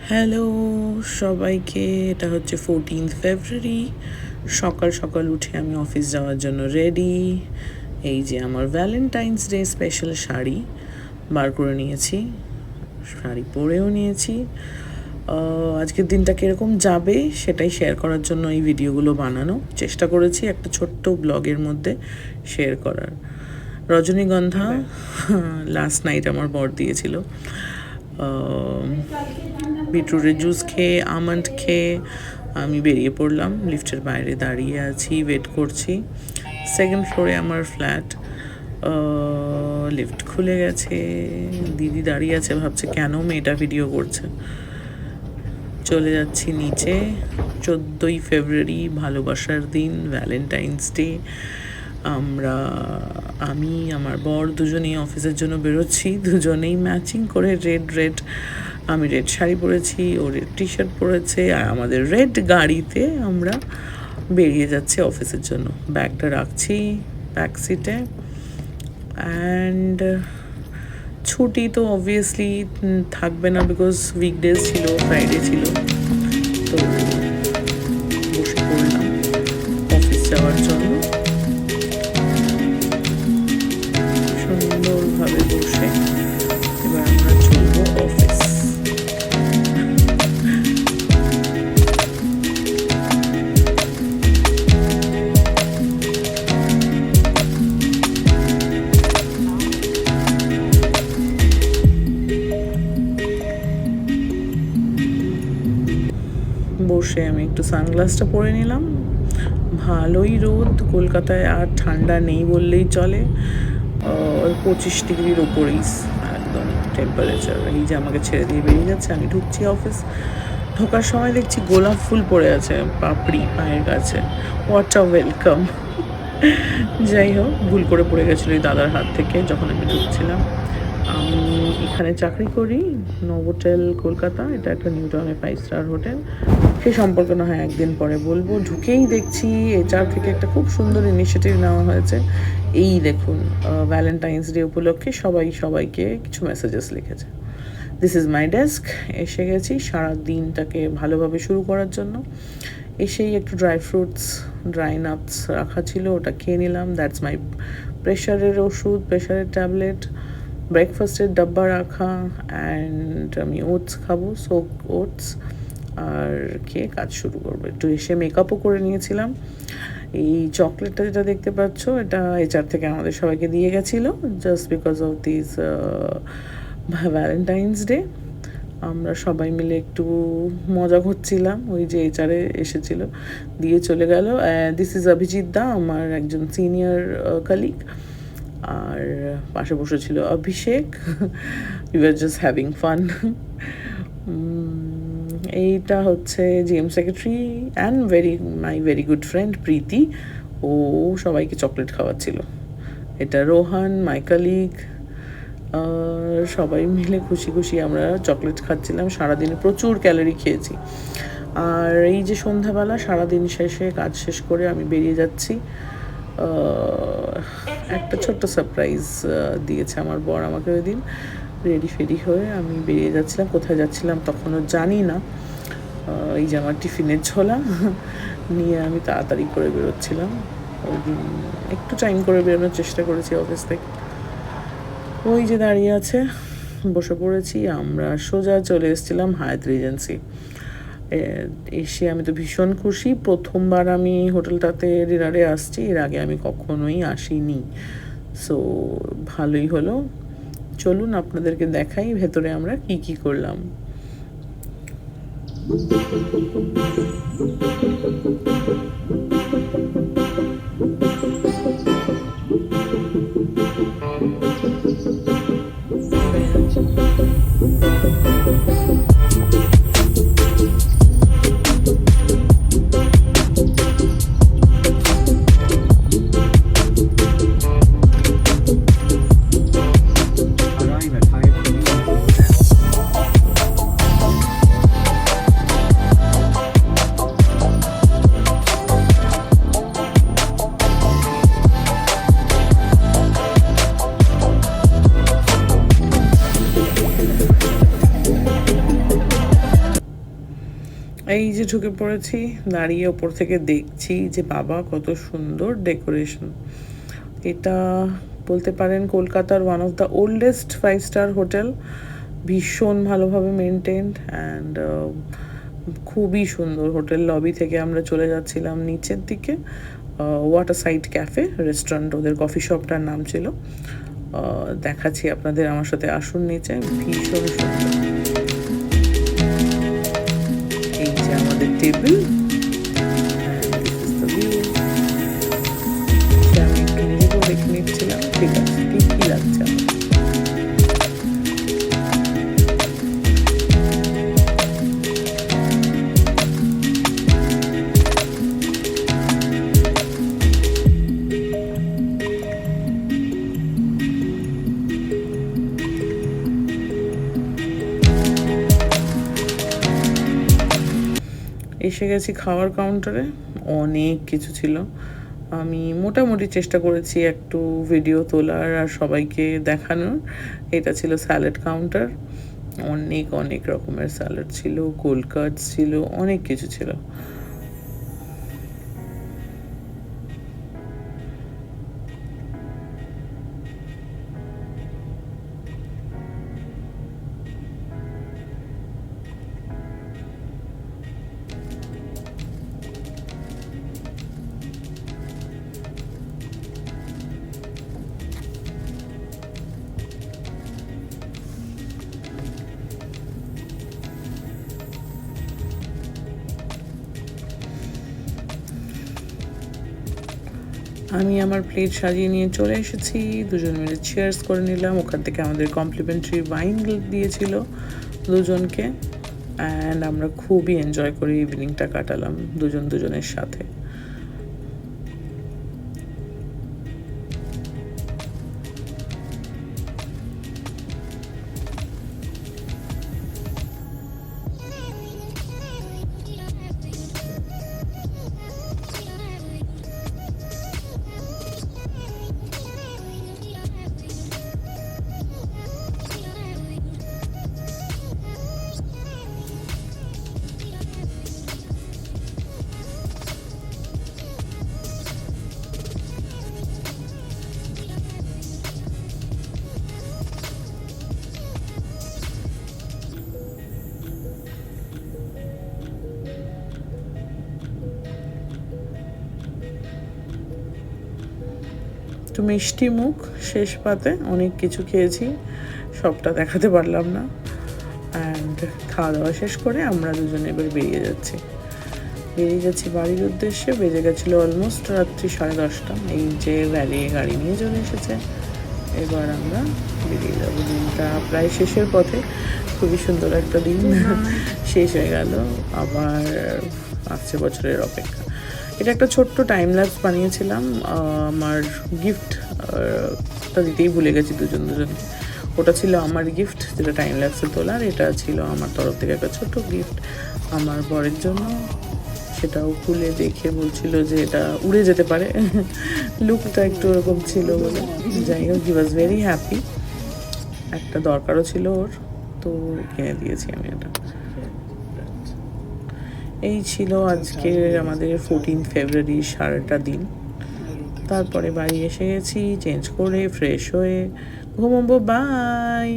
Hello সবাইকে, এটা হচ্ছে 14th ফেব্রুয়ারি। সকাল সকাল উঠে আমি অফিস যাওয়ার জন্য রেডি। এই যে আমার ভ্যালেন্টাইন্স ডে স্পেশাল শাড়ি বার করে নিয়েছি, শাড়ি পরেও নিয়েছি। আজকের দিনটা কীরকম যাবে সেটাই শেয়ার করার জন্য এই ভিডিওগুলো বানানো চেষ্টা করেছি, একটা ছোট্ট ব্লগের মধ্যে শেয়ার করার। রজনীগন্ধা লাস্ট নাইট আমার বর দিয়েছিল। বিটরুটের জুস খেয়ে, আমন্ড খেয়ে আমি বেরিয়ে পড়লাম। লিফটের বাইরে দাঁড়িয়ে আছি, ওয়েট করছি। সেকেন্ড ফ্লোরে আমার ফ্ল্যাট। লিফট খুলে গেছে, দিদি দাঁড়িয়ে আছে, ভাবছে কেন মেয়েটা ভিডিও করছে। চলে যাচ্ছি নিচে। 14ই ফেব্রুয়ারি, ভালোবাসার দিন, ভ্যালেন্টাইন্স ডে। আমি আমার বর দুজনেই অফিসের জন্য বেরোচ্ছি, দুজনেই ম্যাচিং করে রেড। আমি রেড শাড়ি পরেছি, ও রেড টি শার্ট পরেছে, আর আমাদের রেড গাড়িতে আমরা বেরিয়ে যাচ্ছি অফিসের জন্য। ব্যাগটা রাখছি ব্যাক সিটে। অ্যান্ড ছুটি তো অবভিয়াসলি থাকবে না, বিকজ উইকডেজ ছিল, ফ্রাইডে ছিল। তো বসে পড়লাম অফিস যাওয়ার জন্য। সুন্দরভাবে বসে এবার আমরা চলবো অফিস। বসে আমি একটু সানগ্লাসটা পরে নিলাম। ভালোই রোদ, কলকাতায় আর ঠান্ডা নেই বললেই চলে। 25 ডিগ্রির ওপরেই একদম টেম্পারেচার। এই যে আমাকে ছেড়ে দিয়ে বেরিয়ে যাচ্ছে, আমি ঢুকছি অফিস। ঢোকার সময় দেখছি গোলাপ ফুল পড়ে আছে পাপড়ি পায়ের কাছে। What a welcome. যাই হোক, ভুল করে পড়ে গেছিলো এই দাদার হাত থেকে যখন আমি ঢুকছিলাম। আমি এখানে চাকরি করি, নোভোটেল কলকাতা। এটা একটা নিউ টাউনের 5 স্টার হোটেল। সেই সম্পর্কে না হয় একদিন পরে বলবো। ঢুকেই দেখছি HR থেকে একটা খুব সুন্দর ইনিশিয়েটিভ নেওয়া হয়েছে। এই দেখুন, ভ্যালেন্টাইন্স ডে উপলক্ষে সবাইকে কিছু মেসেজেস লিখেছে। This is my desk. এসে গেছি সারা দিনটাকে ভালোভাবে শুরু করার জন্য। এসেই একটু ড্রাই ফ্রুটস, ড্রাই নাটস রাখা ছিল, ওটা খেয়ে নিলাম। দ্যাটস মাই প্রেশারের ওষুধ, প্রেশারের ট্যাবলেট। ব্রেকফাস্টের ডাব্বা রাখা। অ্যান্ড আমি ওটস খাবো, সোক ওটস, আর খেয়ে কাজ শুরু করবো। একটু এসে মেকআপও করে নিয়েছিলাম। এই চকলেটটা যেটা দেখতে পাচ্ছ, এটা HR থেকে আমাদের সবাইকে দিয়ে গেছিলো, just because of this Valentine's day. আমরা সবাই মিলে একটু মজা করছিলাম। ওই যে HR এসেছিলো, দিয়ে চলে গেল। দিস ইজ অভিজিৎ দা, আমার একজন সিনিয়র কলিগ। আর পাশে বসেছিল Abhishek. We were just having fun. এইটা হচ্ছে GM secretary and my very good friend Preeti. ও সবাইকে চকলেট খাওয়াচ্ছিল। এটা রোহান, মাই কলিগ। সবাই মিলে খুশি আমরা চকলেট খাচ্ছিলাম। সারাদিনে প্রচুর ক্যালোরি খেয়েছি। আর এই যে সন্ধ্যাবেলা, সারাদিন শেষে কাজ শেষ করে আমি বেরিয়ে যাচ্ছি। একটা ছোট্ট সারপ্রাইজ দিয়েছে আমার বর আমাকে ওই দিন। রেডি হয়ে আমি বেরিয়ে যাচ্ছিলাম। কোথায় যাচ্ছিলাম তখনও জানি না। এই যে আমার টিফিনের ছোলা নিয়ে আমি তাড়াতাড়ি করে বেরোচ্ছিলাম। ওই দিন একটু টাইম করে বেরোনোর চেষ্টা করেছি অফিস থেকে। ওই যে দাঁড়িয়ে আছে, বসে পড়েছি। আমরা সোজা চলে এসেছিলাম হায়াত রিজেন্সি। এসে আমি তো ভীষণ খুশি। প্রথমবার আমি হোটেলটাতে ডিনারে আসছি, এর আগে আমি কখনোই আসিনি। সো ভালোই হলো। চলুন আপনাদেরকে দেখাই ভেতরে আমরা কি করলাম। এই যে ঢুকে পড়েছি, দাঁড়িয়ে ওপর থেকে দেখছি যে বাবা কত সুন্দর ডেকোরেশন। এটা বলতে পারেন কলকাতার one of the oldest 5 star hotel. ভীষণ ভালোভাবে মেনটেন্ড অ্যান্ড খুবই সুন্দর। হোটেল লবি থেকে আমরা চলে যাচ্ছিলাম নিচের দিকে ওয়াটার সাইড ক্যাফে রেস্টুরেন্ট, ওদের কফি শপটার নাম ছিল। দেখাচ্ছি আপনাদের, আমার সাথে আসুন নিচে। ভীষণ সুন্দর। এই যে আমাদের টেবিল, আমি একটু নিজেকেও দেখে নিচ্ছিলাম ঠিক আছে কি লাগছে আমার। এসে গেছি খাওয়ার কাউন্টারে। অনেক কিছু ছিল। আমি মোটামুটি চেষ্টা করেছি একটু ভিডিও তোলার আর সবাইকে দেখানোর। এটা ছিল স্যালাড কাউন্টার। অনেক অনেক রকমের স্যালাড ছিল, কোল্ড কাটস ছিল, অনেক কিছু ছিল। আমি আমার প্লেট সাজিয়ে নিয়ে চলে এসেছি। দুজন মিলে চেয়ার্স করে নিলাম। ওখান থেকে আমাদের কমপ্লিমেন্টারি ওয়াইন দিয়েছিল দুজনকে, অ্যান্ড আমরা খুবই এনজয় করে ইভিনিংটা কাটালাম দুজনের সাথে। একটু মিষ্টি মুখ শেষ পাতে, অনেক কিছু খেয়েছি, সবটা দেখাতে পারলাম না। অ্যান্ড খাওয়া দাওয়া শেষ করে আমরা দুজনে এবার বেরিয়ে যাচ্ছি বাড়ির উদ্দেশ্যে। বেজে গেছিলো অলমোস্ট রাত্রি 10:30। এই যে ভ্যালি গাড়ি নিয়ে চলে এসেছে। এবার আমরা বেরিয়ে যাবো। দিনটা প্রায় শেষের পথে। খুবই সুন্দর একটা দিন শেষ হয়ে গেল, আবার আসছে বছরের অপেক্ষা। এটা একটা ছোট্ট টাইম ল্যাপস বানিয়েছিলাম। আমার গিফটটা দিতেই ভুলে গেছি দুজনকে। ওটা ছিল আমার গিফট যেটা টাইম ল্যাপসে তোলা, আর এটা ছিল আমার তরফ থেকে একটা ছোট্ট গিফট আমার বরের জন্য। সেটাও খুলে দেখে বলছিল যে এটা উড়ে যেতে পারে, লুকটা একটু ওরকম ছিল বলে। যাই হোক, হি ওয়াজ ভেরি হ্যাপি। একটা দরকারও ছিল ওর, তো কিনে দিয়েছি আমি এটা। এই ছিল আজকে আমাদের 14 ফেব্রুয়ারি সারাটা দিন। তারপরে বাড়ি এসে গেছি, চেঞ্জ করে ফ্রেশ হয়ে ঘুমোবো। বাই।